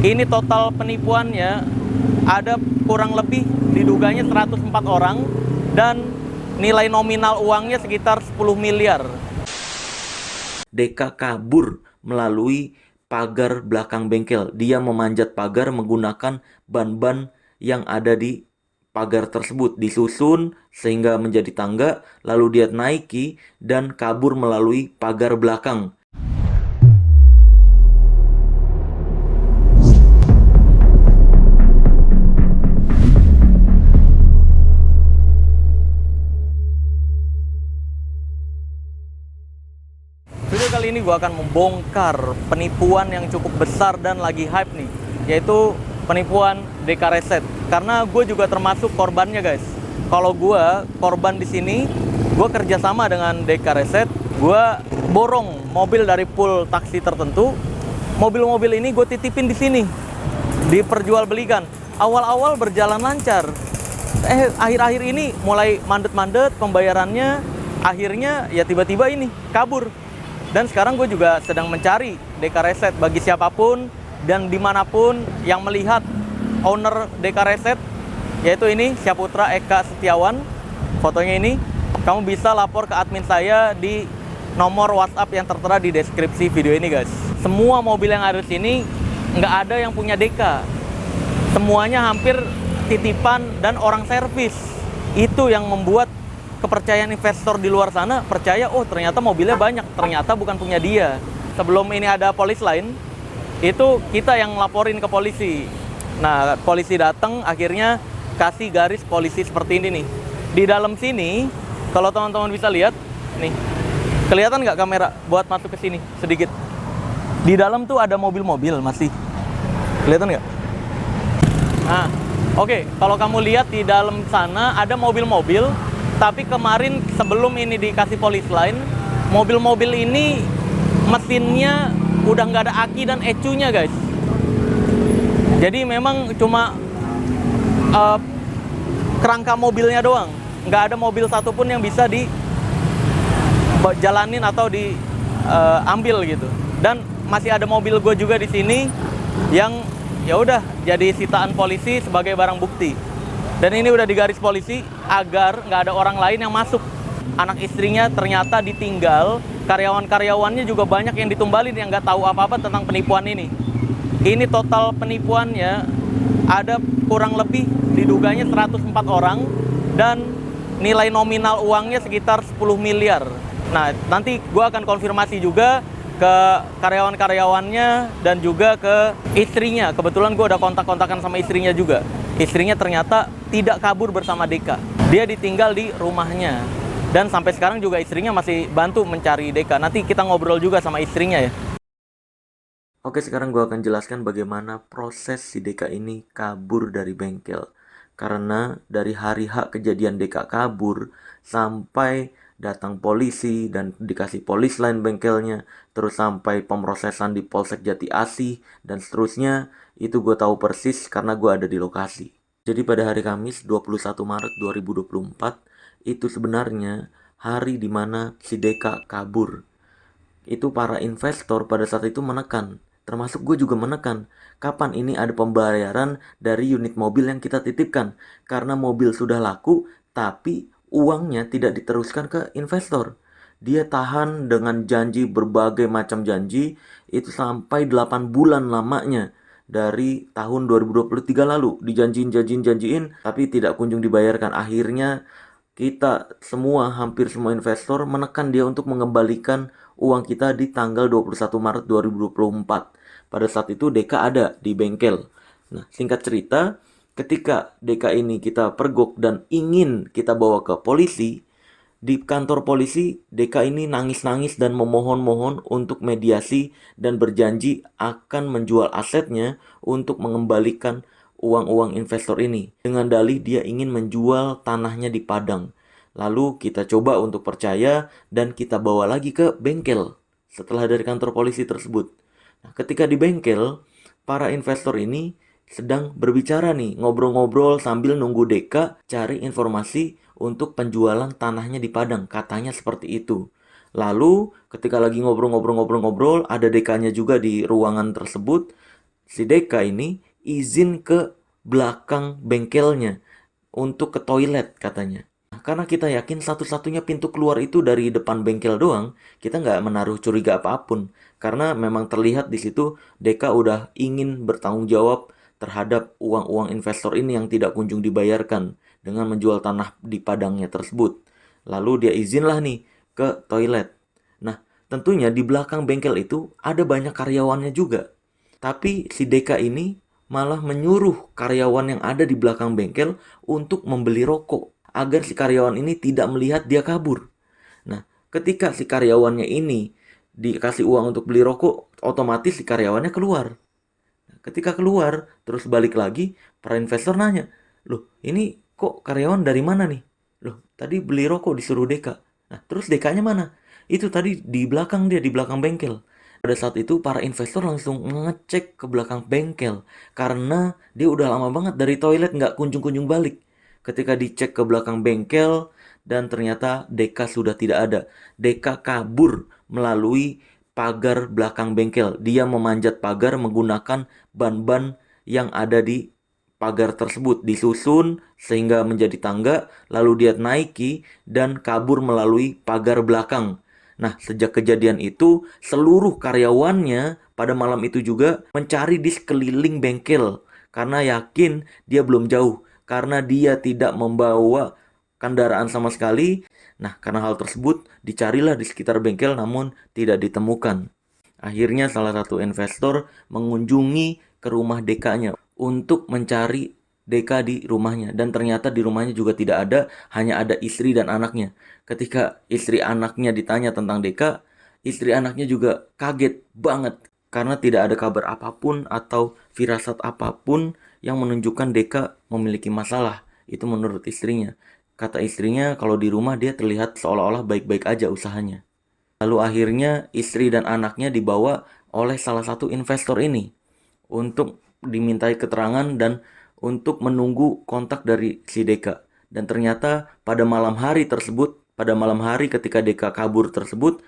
Ini total penipuannya ada kurang lebih diduganya 104 orang dan nilai nominal uangnya sekitar 10 miliar. Deka kabur melalui pagar belakang bengkel. Dia memanjat pagar menggunakan ban-ban yang ada di pagar tersebut. Disusun sehingga menjadi tangga, lalu dia naiki dan kabur melalui pagar belakang. Video kali ini gue akan membongkar penipuan yang cukup besar dan lagi hype nih, yaitu penipuan DK Reset. Karena gue juga termasuk korbannya, guys. Kalau gue korban di sini, gue kerjasama dengan DK Reset. Gue borong mobil dari pool taksi tertentu. Mobil-mobil ini gue titipin di sini, diperjualbelikan. Awal-awal berjalan lancar. Akhir-akhir ini mulai mandet-mandet pembayarannya. Akhirnya ya tiba-tiba ini kabur. Dan sekarang gue juga sedang mencari DK Reset bagi siapapun dan dimanapun yang melihat owner DK Reset, yaitu ini Syaputra Eka Setiawan, fotonya ini. Kamu bisa lapor ke admin saya di nomor WhatsApp yang tertera di deskripsi video ini, guys. Semua mobil yang ada di sini nggak ada yang punya DK. Semuanya hampir titipan dan orang servis. Itu yang membuat kepercayaan investor di luar sana percaya, oh ternyata mobilnya banyak, ternyata bukan punya dia. Sebelum ini ada polis lain, itu kita yang laporin ke polisi. Nah, polisi datang, akhirnya kasih garis polisi seperti ini nih. Di dalam sini, kalau teman-teman bisa lihat, nih, kelihatan nggak kamera buat masuk ke sini sedikit? Di dalam tuh ada mobil-mobil masih, kelihatan nggak? Nah, oke, kalau kamu lihat di dalam sana ada mobil-mobil. Tapi kemarin sebelum ini dikasih polis lain, mobil-mobil ini mesinnya udah nggak ada aki dan ecunya, guys. Jadi memang cuma kerangka mobilnya doang, nggak ada mobil satupun yang bisa dijalanin atau diambil gitu. Dan masih ada mobil gue juga di sini yang ya udah jadi sitaan polisi sebagai barang bukti. Dan ini udah digaris polisi agar nggak ada orang lain yang masuk. Anak istrinya ternyata ditinggal, karyawan-karyawannya juga banyak yang ditumbalin yang nggak tahu apa-apa tentang penipuan ini. Ini total penipuannya ada kurang lebih diduganya 104 orang dan nilai nominal uangnya sekitar 10 miliar. Nah, nanti gue akan konfirmasi juga ke karyawan-karyawannya dan juga ke istrinya. Kebetulan gue udah kontak-kontakan sama istrinya juga. Istrinya ternyata tidak kabur bersama DK. Dia ditinggal di rumahnya. Dan sampai sekarang juga istrinya masih bantu mencari DK. Nanti kita ngobrol juga sama istrinya ya. Oke, sekarang gue akan jelaskan bagaimana proses si DK ini kabur dari bengkel. Karena dari hari H kejadian DK kabur sampai datang polisi dan dikasih polis lain bengkelnya, terus sampai pemrosesan di Polsek Jati Asih dan seterusnya, itu gue tahu persis karena gue ada di lokasi. Jadi pada hari Kamis 21 Maret 2024 itu sebenarnya hari dimana si DK kabur. Itu para investor pada saat itu menekan, termasuk gue juga menekan, kapan ini ada pembayaran dari unit mobil yang kita titipkan. Karena mobil sudah laku, tapi uangnya tidak diteruskan ke investor. Dia tahan dengan janji, berbagai macam janji, itu sampai 8 bulan lamanya. Dari tahun 2023 lalu, dijanjiin, tapi tidak kunjung dibayarkan. Akhirnya kita semua, hampir semua investor menekan dia untuk mengembalikan uang kita di tanggal 21 Maret 2024. Pada saat itu DK ada di bengkel. Nah, singkat cerita, ketika DK ini kita pergok dan ingin kita bawa ke polisi, di kantor polisi DK ini nangis-nangis dan memohon-mohon untuk mediasi dan berjanji akan menjual asetnya untuk mengembalikan uang-uang investor ini. Dengan dalih dia ingin menjual tanahnya di Padang. Lalu kita coba untuk percaya dan kita bawa lagi ke bengkel setelah dari kantor polisi tersebut. Nah, ketika di bengkel, para investor ini sedang berbicara nih, ngobrol-ngobrol sambil nunggu DK cari informasi untuk penjualan tanahnya di Padang. Katanya seperti itu. Lalu ketika lagi ngobrol-ngobrol, ada DK-nya juga di ruangan tersebut. si Deka ini izin ke belakang bengkelnya untuk ke toilet katanya. Nah, karena kita yakin satu-satunya pintu keluar itu dari depan bengkel doang, kita nggak menaruh curiga apapun. Karena memang terlihat di situ Deka udah ingin bertanggung jawab terhadap uang-uang investor ini yang tidak kunjung dibayarkan dengan menjual tanah di padangnya tersebut. Lalu dia izinlah nih ke toilet. Nah, tentunya di belakang bengkel itu ada banyak karyawannya juga. Tapi si Deka ini malah menyuruh karyawan yang ada di belakang bengkel untuk membeli rokok agar si karyawan ini tidak melihat dia kabur. Nah, ketika si karyawannya ini dikasih uang untuk beli rokok, otomatis si karyawannya keluar. Nah, ketika keluar, terus balik lagi, para investor nanya, "Loh, ini kok karyawan dari mana nih? Loh, tadi beli rokok disuruh Deka. Nah, terus Dekanya mana? Itu tadi di belakang dia, di belakang bengkel." Pada saat itu para investor langsung ngecek ke belakang bengkel karena dia udah lama banget dari toilet nggak kunjung-kunjung balik. Ketika dicek ke belakang bengkel dan ternyata Deka sudah tidak ada. Deka kabur melalui pagar belakang bengkel. Dia memanjat pagar menggunakan ban-ban yang ada di pagar tersebut, disusun sehingga menjadi tangga, lalu dia naiki dan kabur melalui pagar belakang. Nah, sejak kejadian itu, seluruh karyawannya pada malam itu juga mencari di sekeliling bengkel karena yakin dia belum jauh, karena dia tidak membawa kendaraan sama sekali. Nah, karena hal tersebut, dicarilah di sekitar bengkel namun tidak ditemukan. Akhirnya salah satu investor mengunjungi ke rumah Dekanya untuk mencari Deka di rumahnya, dan ternyata di rumahnya juga tidak ada, hanya ada istri dan anaknya. Ketika istri anaknya ditanya tentang Deka, istri anaknya juga kaget banget karena tidak ada kabar apapun atau firasat apapun yang menunjukkan Deka memiliki masalah. Itu menurut istrinya. Kata istrinya kalau di rumah dia terlihat seolah-olah baik-baik aja usahanya. Lalu akhirnya istri dan anaknya dibawa oleh salah satu investor ini untuk dimintai keterangan dan untuk menunggu kontak dari si Deka. Dan ternyata pada malam hari tersebut, pada malam hari ketika Deka kabur tersebut,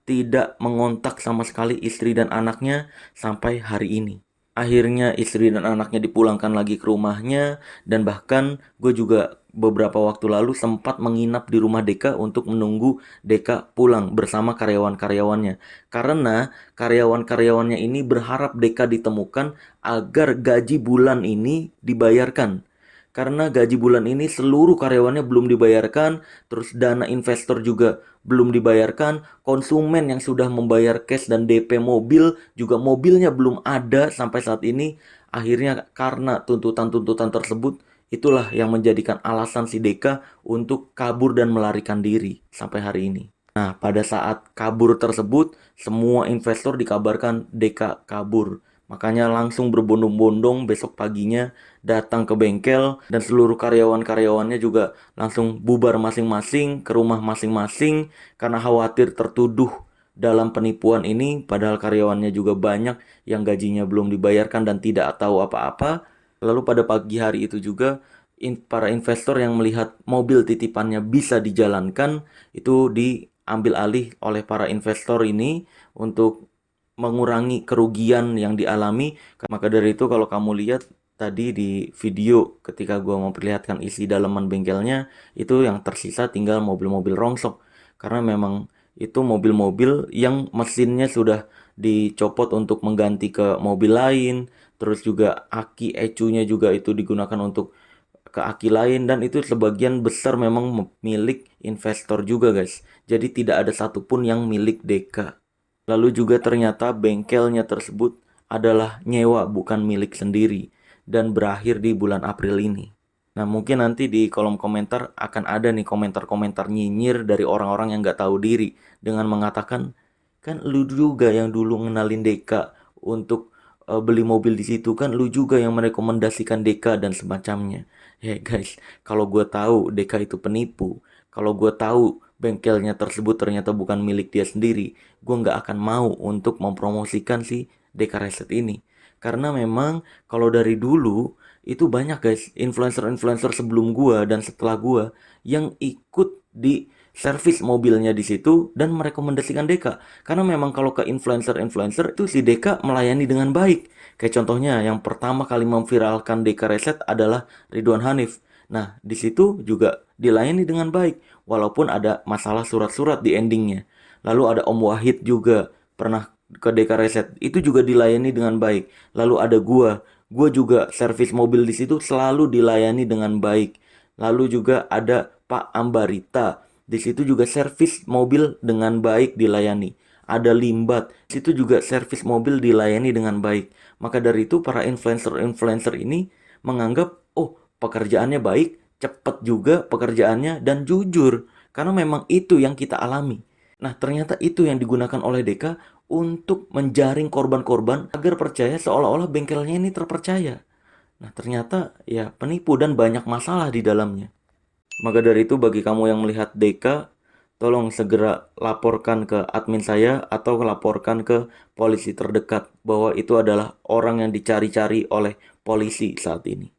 tidak mengontak sama sekali istri dan anaknya sampai hari ini. Akhirnya istri dan anaknya dipulangkan lagi ke rumahnya, dan bahkan gue juga beberapa waktu lalu sempat menginap di rumah Deka untuk menunggu Deka pulang bersama karyawan-karyawannya. Karena karyawan-karyawannya ini berharap Deka ditemukan agar gaji bulan ini dibayarkan. Karena gaji bulan ini seluruh karyawannya belum dibayarkan, terus dana investor juga belum dibayarkan, konsumen yang sudah membayar cash dan DP mobil juga mobilnya belum ada sampai saat ini. Akhirnya karena tuntutan-tuntutan tersebut, itulah yang menjadikan alasan si Deka untuk kabur dan melarikan diri sampai hari ini. Nah, pada saat kabur tersebut, semua investor dikabarkan Deka kabur. Makanya langsung berbondong-bondong besok paginya datang ke bengkel, dan seluruh karyawan-karyawannya juga langsung bubar masing-masing ke rumah masing-masing karena khawatir tertuduh dalam penipuan ini, padahal karyawannya juga banyak yang gajinya belum dibayarkan dan tidak tahu apa-apa. Lalu pada pagi hari itu juga para investor yang melihat mobil titipannya bisa dijalankan itu diambil alih oleh para investor ini untuk mengurangi kerugian yang dialami. Maka dari itu kalau kamu lihat tadi di video ketika gua memperlihatkan isi dalaman bengkelnya, itu yang tersisa tinggal mobil-mobil rongsok. Karena memang itu mobil-mobil yang mesinnya sudah dicopot untuk mengganti ke mobil lain. Terus juga aki ecunya juga itu digunakan untuk ke aki lain, dan itu sebagian besar memang milik investor juga guys. Jadi tidak ada satupun yang milik Deka. Lalu juga ternyata bengkelnya tersebut adalah nyewa bukan milik sendiri dan berakhir di bulan April ini. Nah, mungkin nanti di kolom komentar akan ada nih komentar-komentar nyinyir dari orang-orang yang nggak tahu diri dengan mengatakan, kan lu juga yang dulu ngenalin Deka untuk beli mobil di situ, kan lu juga yang merekomendasikan Deka dan semacamnya. Ya guys, kalau gue tahu Deka itu penipu, kalau gue tahu bengkelnya tersebut ternyata bukan milik dia sendiri, gue nggak akan mau untuk mempromosikan si Deka Reset ini. Karena memang kalau dari dulu itu banyak guys influencer-influencer sebelum gue dan setelah gue yang ikut di servis mobilnya di situ dan merekomendasikan Deka. Karena memang kalau ke influencer-influencer itu si Deka melayani dengan baik. Kayak contohnya yang pertama kali memviralkan Deka Reset adalah Ridwan Hanif. Nah, di situ juga dilayani dengan baik walaupun ada masalah surat-surat di endingnya. Lalu ada Om Wahid juga pernah ke Deka Reset, itu juga dilayani dengan baik. Lalu ada gua juga servis mobil di situ selalu dilayani dengan baik. Lalu juga ada Pak Ambarita, di situ juga servis mobil dengan baik dilayani. Ada Limbat, di situ juga servis mobil dilayani dengan baik. Maka dari itu para influencer-influencer ini menganggap, oh pekerjaannya baik, cepat juga pekerjaannya dan jujur. Karena memang itu yang kita alami. Nah, ternyata itu yang digunakan oleh Deka untuk menjaring korban-korban agar percaya seolah-olah bengkelnya ini terpercaya. Nah, ternyata ya penipu dan banyak masalah di dalamnya. Maka dari itu bagi kamu yang melihat Deka, tolong segera laporkan ke admin saya atau laporkan ke polisi terdekat bahwa itu adalah orang yang dicari-cari oleh polisi saat ini.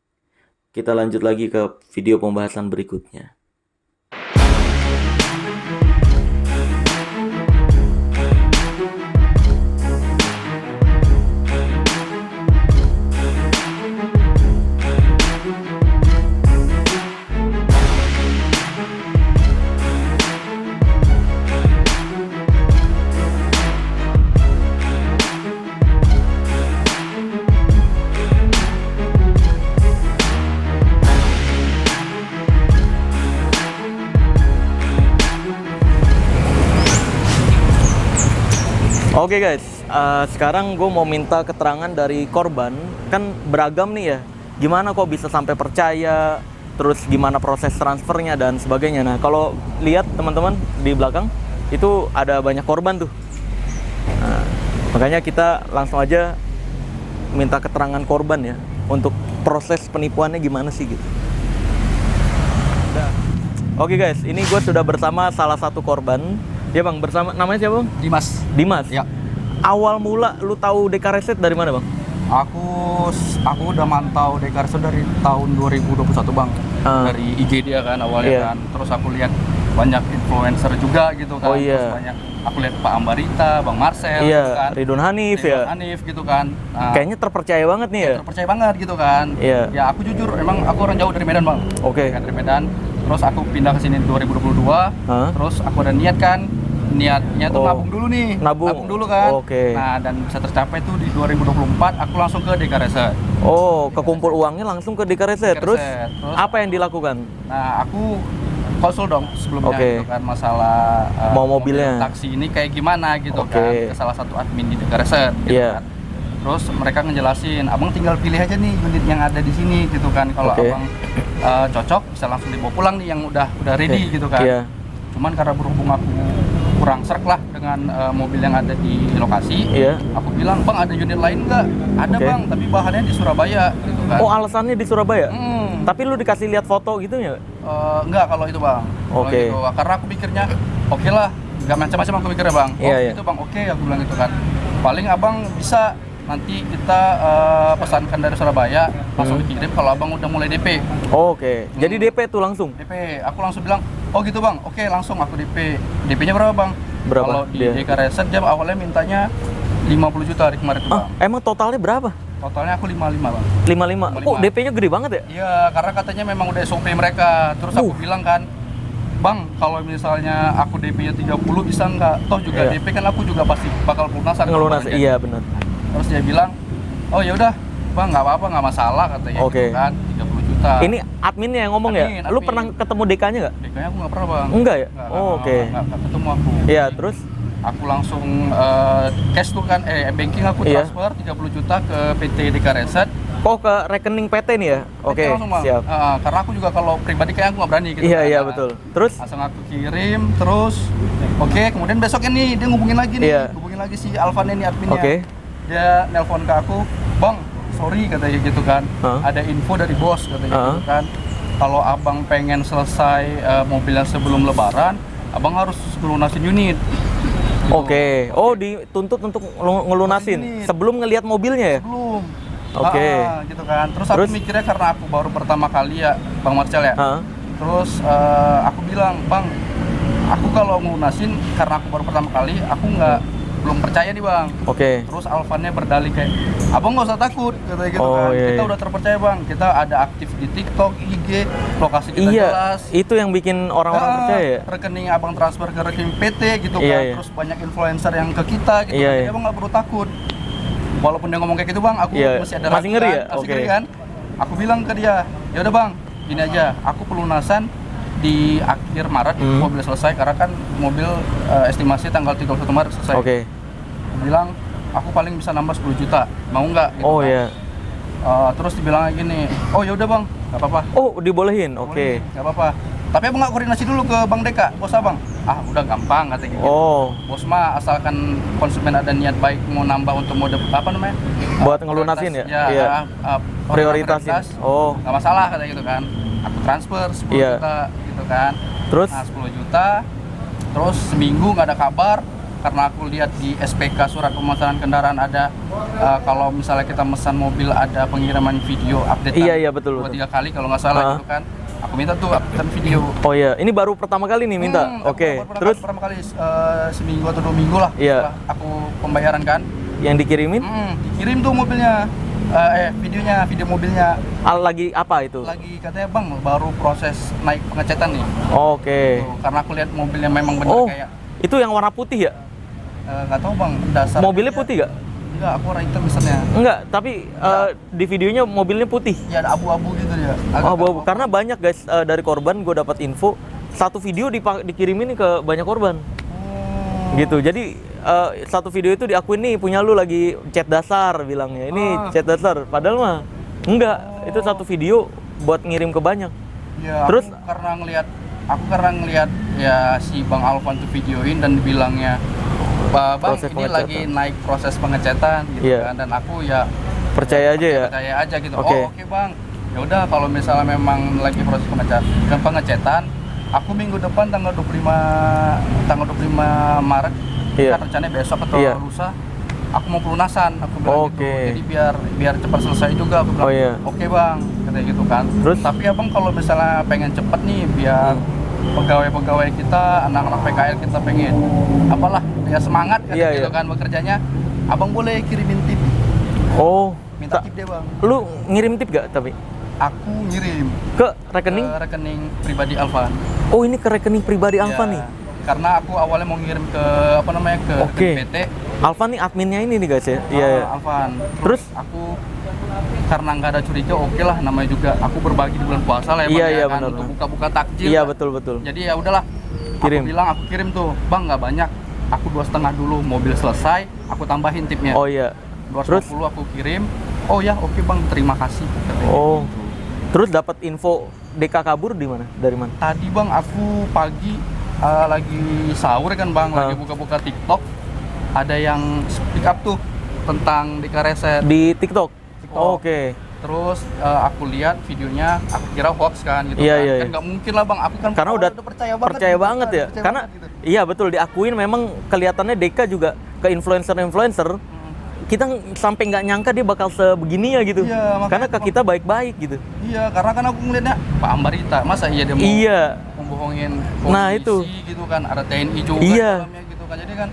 Kita lanjut lagi ke video pembahasan berikutnya. Oke guys, sekarang gue mau minta keterangan dari korban. Kan beragam nih ya, gimana kok bisa sampai percaya, terus gimana proses transfernya dan sebagainya. Nah kalau lihat teman-teman di belakang, itu ada banyak korban tuh. Nah, makanya kita langsung aja minta keterangan korban ya, untuk proses penipuannya gimana sih gitu. Oke guys, ini gue sudah bersama salah satu korban. Ya bang, bersama namanya siapa bang? Dimas. Dimas. Ya. Awal mula lu tahu Deka Reset dari mana bang? Aku udah mantau Deka Reset dari tahun 2021 bang. Dari IG dia kan awalnya kan. Terus aku lihat banyak influencer juga gitu kan. Oh iya. Terus banyak aku lihat Pak Ambarita, Bang Marcel Iya, gitu kan. Ridwan Hanif ya. Ridwan Hanif gitu kan. Nah, Kayaknya terpercaya banget nih ya. terpercaya banget gitu kan. Iya. Ya aku jujur emang aku orang jauh dari Medan bang. Oke. Dari Medan. Terus aku pindah ke sini 2022. Terus aku ada niat kan. Niatnya tuh nabung dulu nih. Nabung dulu kan. Oke. Nah, dan bisa tercapai tuh di 2024 aku langsung ke Deka Reset. Oh, kekumpul uangnya langsung ke Deka Reset. Terus Terus apa yang dilakukan? nah, aku konsul dong sebelumnya Oke. gitu kan masalah Mau mobilnya. mobil taksi ini kayak gimana gitu Oke. kan ke salah satu admin di Deka Reset gitu Iya. kan. Terus mereka ngejelasin, abang tinggal pilih aja nih unit yang ada di sini gitu kan. Kalau Oke. abang cocok bisa langsung dibawa pulang nih yang udah ready gitu kan. Iya. Cuman karena berhubung aku kurang serk lah dengan mobil yang ada di lokasi, Iya. aku bilang bang ada unit lain nggak? Ada Oke. bang, tapi bahannya di Surabaya gitu kan. Oh, alasannya di Surabaya? Hmm. Tapi lu dikasih lihat foto gitu ya? Enggak kalau itu bang. Kalau Oke. gitu. Karena aku pikirnya, oke lah, nggak macam-macam aku pikirnya bang. Oh Iya, iya. itu bang, oke aku bilang gitu kan. Paling abang bisa nanti kita pesankan dari Surabaya langsung dikirim kalau abang udah mulai DP. Oh, oke. Jadi DP tuh langsung? DP, aku langsung bilang, oh gitu bang, oke langsung aku DP. DP-nya berapa bang? Berapa Kalau di dia? Deka Reset dia awalnya mintanya 50 juta hari kemarin tuh bang. Emang totalnya berapa? Totalnya aku 55 bang. 55. Oh, 55. DP-nya gede banget ya? Iya, karena katanya memang udah SOP mereka. Terus aku bilang kan, bang, kalau misalnya aku DP-nya 30 bisa nggak? Toh juga Iya. DP kan aku juga pasti bakal pelunasan. Ngelunas. kemarin. Iya, benar. Terus dia bilang, oh ya udah, bang nggak apa-apa, nggak masalah katanya. Oke. Gitu kan, 30 juta. Ini adminnya yang ngomong ya? Lu admin. pernah ketemu DK-nya nggak? DP-nya aku nggak pernah bang. Enggak ya? Nggak, Oh, oke. nggak ketemu aku. Iya, terus? Aku langsung cash tuh kan, banking aku Iya. transfer 30 juta ke PT Deka Reset. Oh, ke rekening PT nih ya? Oke, Langsung, Bang. siap. Karena aku juga kalau pribadi kayak aku nggak berani gitu. Iya, kan. iya Nah, betul. Terus? Langsung aku kirim, terus oke, kemudian besoknya nih dia ngubungin lagi nih. Iya. Hubungin lagi si Alvan ini adminnya. Oke. Dia nelpon ke aku, "Bang, sorry," katanya gitu kan. Hah? Ada info dari bos katanya Hah? gitu kan. Kalau abang pengen selesai mobilnya sebelum lebaran, abang harus lunasin unit. Gitu. Oke. Oh, dituntut untuk ngelunasin Unit. sebelum ngelihat mobilnya ya? Belum. Oke. Gitu kan. Terus Terus? aku mikirnya karena aku baru pertama kali ya, Bang Marcel ya. Hah? Terus aku bilang, bang, Aku kalau ngelunasin karena aku baru pertama kali, aku belum percaya nih bang. Oke. Terus Alvannya berdalih kayak, abang nggak usah takut, katanya gitu kan. Iya, Kita iya. udah terpercaya bang. Kita ada aktif di TikTok, IG, lokasi kita Iya, jelas. itu yang bikin orang-orang percaya ya. Rekening abang transfer ke rekening PT gitu Iya, kan. iya. Terus banyak influencer yang ke kita gitu. Iya, Jadi iya. abang nggak perlu takut. Walaupun dia ngomong kayak gitu bang, aku Iya. masih ada Masih ragu ngeri kan, ya? masih Oke. ngeri kan. Aku bilang ke dia, ya udah bang, gini aja, aku pelunasan di akhir Maret mobil selesai karena kan mobil estimasi tanggal 31 Maret selesai. Oke. Aku bilang aku paling bisa nambah 10 juta, mau nggak? Gitu Oh kan. iya. Terus dibilang gini, oh ya udah bang, nggak apa-apa. Oh, dibolehin. Oke. Boleh, nggak apa-apa. Tapi abang nggak koordinasi dulu ke Bang Deka, bos abang. Ah udah gampang katanya gitu. Oh, Bos mah asalkan konsumen ada niat baik mau nambah untuk mode apa namanya? Buat ngelunasin ya? Ya, Iya. prioritasin. Prioritasin. Oh. Nggak masalah katanya gitu kan. Aku transfer 10 Iya. juta gitu kan. Terus? Nah 10 juta. Terus seminggu nggak ada kabar karena aku lihat di SPK surat pemesanan kendaraan ada kalau misalnya kita mesan mobil ada pengiriman video update Iya, betul, betul. 2-3 kali kalau nggak salah Ah. gitu kan. Aku minta tuh update video. Oh iya, ini baru pertama kali nih minta. Aku Oke. baru Terus pertama kali seminggu atau 2 minggu lah Iya. setelah aku pembayaran kan. yang dikirimin Dikirim tuh mobilnya, videonya, video mobilnya. lagi apa itu? Lagi katanya bang baru proses naik pengecetan nih. Oke. Tuh, karena aku lihat mobilnya memang bener Oh, kayak itu yang warna putih ya? nggak tahu bang dasar. Mobilnya putih gak? Enggak, aku warna hitam misalnya. Enggak, tapi di videonya mobilnya putih. Ya ada abu-abu gitu dia. Oh, abu-abu. Karena banyak guys dari korban gue dapat info satu video dikirimin ke banyak korban. Gitu. Jadi satu video itu diakuin nih punya lu lagi chat dasar bilangnya. Ini chat dasar. Padahal mah enggak. Itu satu video buat ngirim ke banyak. Ya, Terus? aku karena ngelihat ya si Bang Alvan tuh videoin dan bilangnya, Bang Proses ini pengecetan. lagi naik proses pengecetan gitu Iya. kan, dan aku ya Percaya aja ya. percaya aja gitu. Oke. Oh oke bang, ya udah kalau misalnya memang lagi proses pengecetan, aku minggu depan tanggal 25 Maret, Iya. kan rencananya besok atau Iya. lusa, aku mau pelunasan, aku bilang Oke. gitu. Jadi biar cepat selesai juga, aku bilang. Oh, iya. Oke bang, katanya gitu kan. Terus? Tapi abang kalau misalnya pengen cepet nih, biar pegawai-pegawai kita, anak-anak PKL kita pengen apalah, ya semangat kan Iya, gitu iya. kan bekerjanya, abang boleh kirimin tip, Oh, minta tip deh bang. lu ngirim tip gak tapi Aku ngirim ke rekening? ke rekening pribadi Alvan. Oh, ini ke rekening pribadi Alvan Ya, nih. Karena aku awalnya mau ngirim ke apa namanya ke Oke. rekening PT. Alvan nih adminnya ini nih guys ya. Iya. Iya. Alvan. Terus? Aku karena nggak ada curiga, oke lah, namanya juga aku berbagi di bulan puasa lah ya, Iya, Bang, iya, ya kan, benar, untuk benar. buka-buka takjil. Iya, lah. betul. Jadi ya udahlah. Kirim. Aku kirim tuh, bang nggak banyak. Aku 2,5 dulu, mobil selesai, aku tambahin tipnya. Oh iya. 250 aku kirim. Oh ya, oke bang, terima kasih. Katanya Oh. gitu. Terus dapat info DK kabur di mana? Dari mana? Tadi bang, aku pagi lagi sahur kan bang, lagi buka-buka TikTok. Ada yang speak up tuh tentang DK Reset. Di TikTok. TikTok. Oh, oke. Terus aku lihat videonya, aku kira hoax kan gitu Iya, kan. iya, Kan iya. nggak mungkin lah bang, aku kan Karena udah percaya banget, percaya gitu banget kan, ya. percaya Karena banget gitu. iya betul diakuin memang kelihatannya DK juga ke influencer-influencer. Kita sampai nggak nyangka dia bakal sebegininya gitu. Iya, makanya Karena ke kita baik-baik gitu. Iya, karena kan aku ngeliatnya Pak Ambarita, masa iya dia mau Iya. membohongin Nah, polisi itu. gitu kan, ada TNI juga Iya. di dalamnya gitu kan. Jadi kan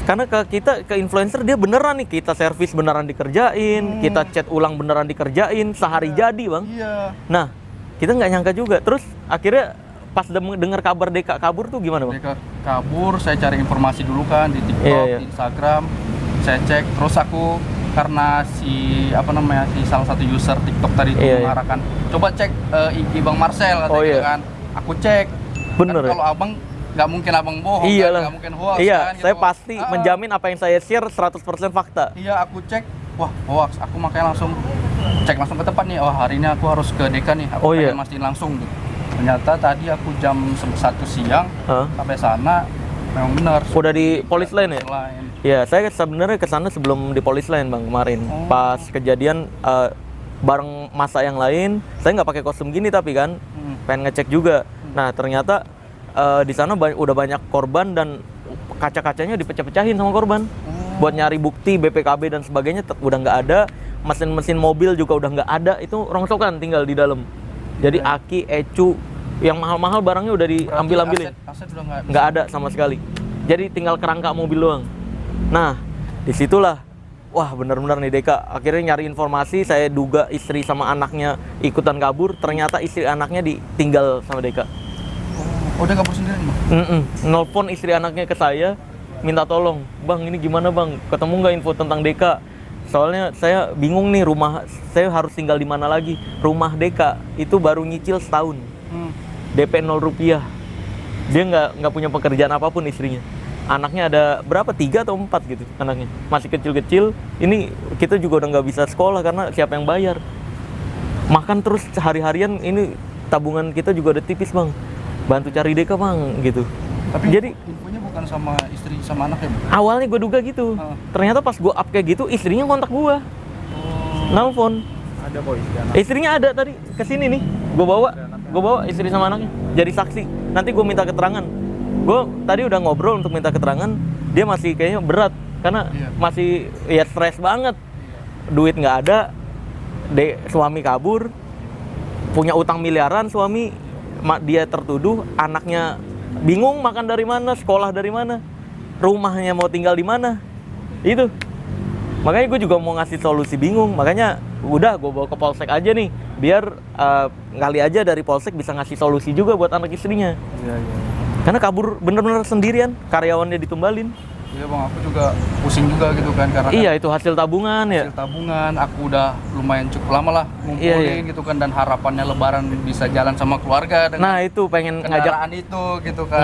Karena ke kita ke influencer dia beneran nih, kita servis beneran dikerjain, kita chat ulang beneran dikerjain, sehari jadi bang. iya. Nah kita nggak nyangka juga. Terus akhirnya pas dengar kabar DK kabur tuh gimana bang? Mereka kabur, saya cari informasi dulu kan di TikTok, Iya, iya. di Instagram, saya cek. Terus aku karena si salah satu user TikTok tadi itu Iya, iya. mengarahkan, coba cek IG Bang Marcel katanya Oh, gitu iya. kan. Aku cek. Bener Kan ya? kalau abang nggak mungkin abang bohong, Iya kan? lah. Nggak mungkin hoax Iya, kan, saya gitu. pasti menjamin apa yang saya share 100% fakta. Iya, aku cek, wah hoax. Aku makanya langsung cek langsung ke tempat nih. Oh hari ini aku harus ke DK nih. Aku Oh, iya. pengen mastiin langsung gitu. Ternyata tadi aku jam 1 siang Hah? sampai sana memang benar. Udah di police line ya? Lain. Ya, saya sebenarnya ke sana sebelum di police line bang kemarin. Oh. Pas kejadian bareng masa yang lain, saya nggak pakai kostum gini tapi kan pengen ngecek juga. Nah ternyata di sana udah banyak korban dan kaca-kacanya dipecah-pecahin sama korban. Buat nyari bukti BPKB dan sebagainya udah nggak ada. Mesin-mesin mobil juga udah nggak ada. Itu rongsokan tinggal di dalam. Jadi aki, ecu, Yang mahal-mahal barangnya udah diambil-ambilin. Aset udah Nggak ada sama sekali. Jadi tinggal kerangka mobil doang. Nah, disitulah, wah benar-benar nih Deka. Akhirnya nyari informasi, saya duga istri sama anaknya ikutan kabur. Ternyata istri anaknya ditinggal sama Deka. Oh, dia kabur sendiri Bang? Nelpon istri anaknya ke saya, minta tolong, Bang ini gimana Bang? Ketemu nggak info tentang Deka? Soalnya saya bingung nih, rumah saya harus tinggal di mana lagi. Rumah Deka itu baru nyicil setahun. DP 0 rupiah. Dia nggak punya pekerjaan apapun istrinya. Anaknya ada berapa? 3 atau 4 gitu anaknya. Masih kecil-kecil. Ini kita juga udah nggak bisa sekolah karena siapa yang bayar. Makan terus hari-harian, ini tabungan kita juga udah tipis Bang. Bantu cari Deka Bang gitu. Tapi Jadi infonya bukan sama istri sama anak ya Bang? awalnya gue duga gitu. Ternyata pas gue up kayak gitu, istrinya kontak gue. Nelfon. Ada kok istri anak. Istrinya ada tadi kesini nih. Gue bawa istri sama anaknya jadi saksi. Nanti gue minta keterangan. Gue tadi udah ngobrol untuk minta keterangan. Dia masih kayaknya berat karena masih ya stres banget. Duit nggak ada. Suami kabur. Punya utang miliaran suami. Dia tertuduh. Anaknya bingung makan dari mana, sekolah dari mana, rumahnya mau tinggal di mana. Itu. Makanya gue juga mau ngasih solusi bingung. Makanya udah gue bawa ke polsek aja nih, biar kali aja dari polsek bisa ngasih solusi juga buat anak istrinya. Iya. Karena kabur bener-bener sendirian, karyawannya ditumbalin. Iya Bang, aku juga pusing juga gitu kan karena Iya, itu hasil tabungan ya. hasil tabungan aku udah lumayan cukup lama lah ngumpulin gitu kan, dan harapannya Lebaran bisa jalan sama keluarga dengan Nah itu pengen ngajak kendaraan itu gitu kan.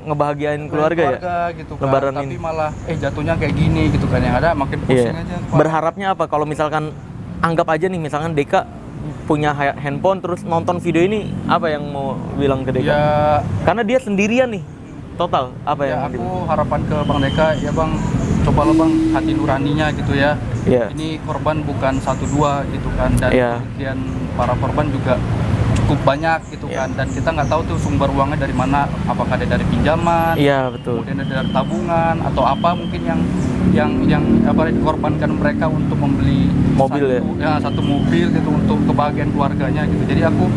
ngebahagiain keluarga ya. Gitu kan. Lebaran Tapi ini. malah jatuhnya kayak gini gitu kan, yang ada makin pusing Iya. aja. Berharapnya apa? Kalau misalkan anggap aja nih, misalkan Deka punya handphone terus nonton video ini, apa yang mau bilang ke Deka? Ya, Karena dia sendirian nih, total. Apa yang ya mau aku dibilang? harapan ke Bang Deka, ya Bang, cobalah Bang hati nuraninya gitu ya. Iya. Ini korban bukan 1-2 gitu kan, dan Iya. kemudian para korban juga cukup banyak gitu Iya. kan, dan kita nggak tahu tuh sumber uangnya dari mana, apakah ada dari pinjaman, Iya betul. kemudian ada dari tabungan, atau apa mungkin yang apa dikorbankan mereka untuk membeli Mobil satu mobil gitu untuk kebahagiaan keluarganya gitu. Jadi aku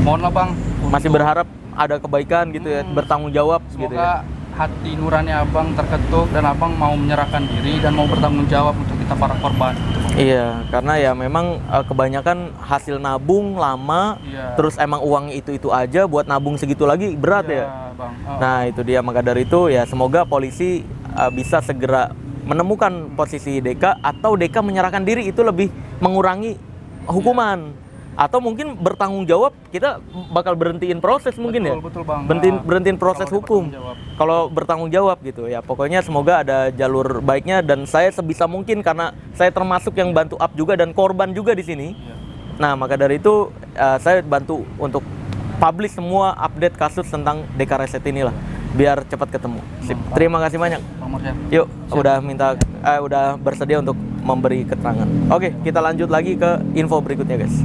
mohonlah Bang, Masih untuk- berharap ada kebaikan gitu ya, bertanggung jawab gitu semoga ya. hati nurani Abang terketuk dan Abang mau menyerahkan diri dan mau bertanggung jawab untuk kita para korban gitu, Bang. Iya, karena ya memang kebanyakan hasil nabung lama, Iya. terus emang uangnya itu aja, buat nabung segitu lagi berat Iya, ya. Bang. Nah itu dia, maka dari itu ya semoga polisi bisa segera menemukan posisi Deka, atau Deka menyerahkan diri, itu lebih mengurangi hukuman. Atau mungkin bertanggung jawab, kita bakal berhentiin proses mungkin ya. Betul Bang. Berhentiin proses Kalau hukum. bertanggung jawab. Kalau bertanggung jawab gitu ya. Pokoknya semoga ada jalur baiknya, dan saya sebisa mungkin karena saya termasuk yang bantu up juga dan korban juga di sini. Iya. Nah, maka dari itu saya bantu untuk publish semua update kasus tentang Deka Reset inilah, biar cepat ketemu. Sip. Terima kasih banyak. Bang Marjan. Yuk, udah bersedia untuk memberi keterangan. Oke, kita lanjut lagi ke info berikutnya, guys.